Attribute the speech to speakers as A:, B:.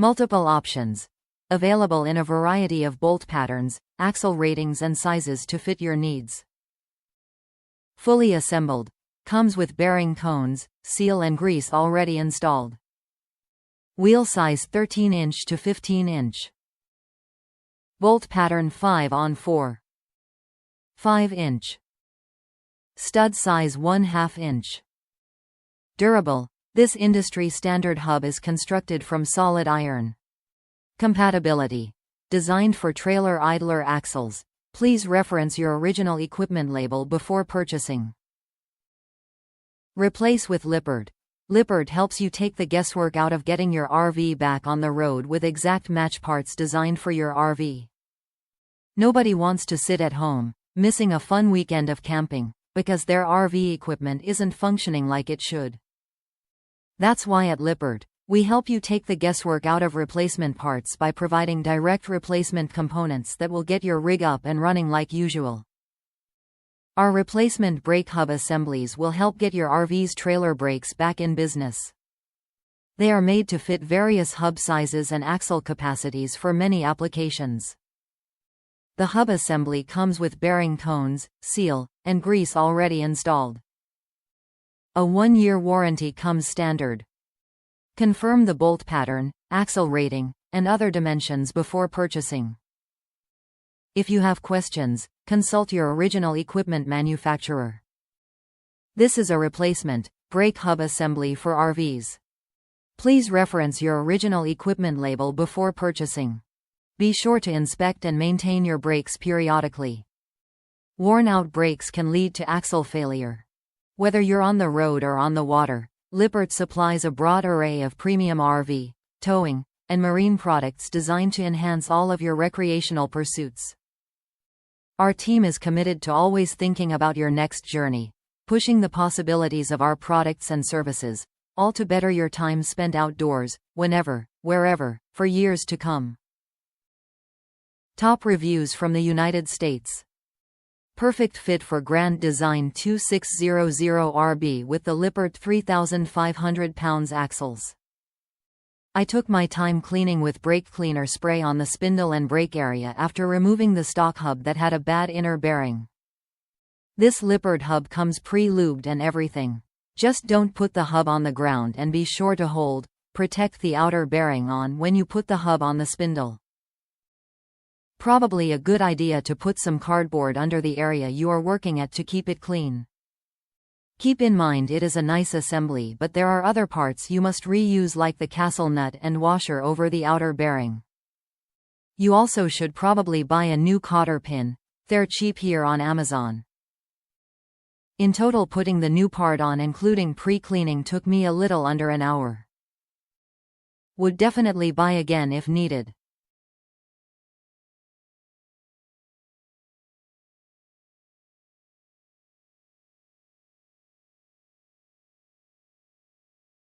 A: Multiple options. Available in a variety of bolt patterns, axle ratings and sizes to fit your needs. Fully assembled. Comes with bearing cones, seal and grease already installed. Wheel size 13-inch to 15-inch. Bolt pattern 5/4. 5-inch. Stud size 1/2 inch. Durable. This industry standard hub is constructed from solid iron. Compatibility. Designed for trailer idler axles. Please reference your original equipment label before purchasing. Replace with Lippert. Lippert helps you take the guesswork out of getting your RV back on the road with exact match parts designed for your RV. Nobody wants to sit at home, missing a fun weekend of camping, because their RV equipment isn't functioning like it should. That's why at Lippert, we help you take the guesswork out of replacement parts by providing direct replacement components that will get your rig up and running like usual. Our replacement brake hub assemblies will help get your RV's trailer brakes back in business. They are made to fit various hub sizes and axle capacities for many applications. The hub assembly comes with bearing cones, seal, and grease already installed. A 1-year warranty comes standard. Confirm the bolt pattern, axle rating, and other dimensions before purchasing. If you have questions, consult your original equipment manufacturer. This is a replacement brake hub assembly for RVs. Please reference your original equipment label before purchasing. Be sure to inspect and maintain your brakes periodically. Worn-out brakes can lead to axle failure. Whether you're on the road or on the water, Lippert supplies a broad array of premium RV, towing, and marine products designed to enhance all of your recreational pursuits. Our team is committed to always thinking about your next journey, pushing the possibilities of our products and services, all to better your time spent outdoors, whenever, wherever, for years to come. Top reviews from the United States. Perfect fit for Grand Design 2600RB with the Lippert 3,500 pounds axles. I took my time cleaning with brake cleaner spray on the spindle and brake area after removing the stock hub that had a bad inner bearing. This Lippert hub comes pre-lubed and everything. Just don't put the hub on the ground and be sure to protect the outer bearing on when you put the hub on the spindle. Probably a good idea to put some cardboard under the area you are working at to keep it clean. Keep in mind it is a nice assembly, but there are other parts you must reuse, like the castle nut and washer over the outer bearing. You also should probably buy a new cotter pin. They're cheap here on Amazon. In total, putting the new part on including pre-cleaning took me a little under an hour. Would definitely buy again if needed.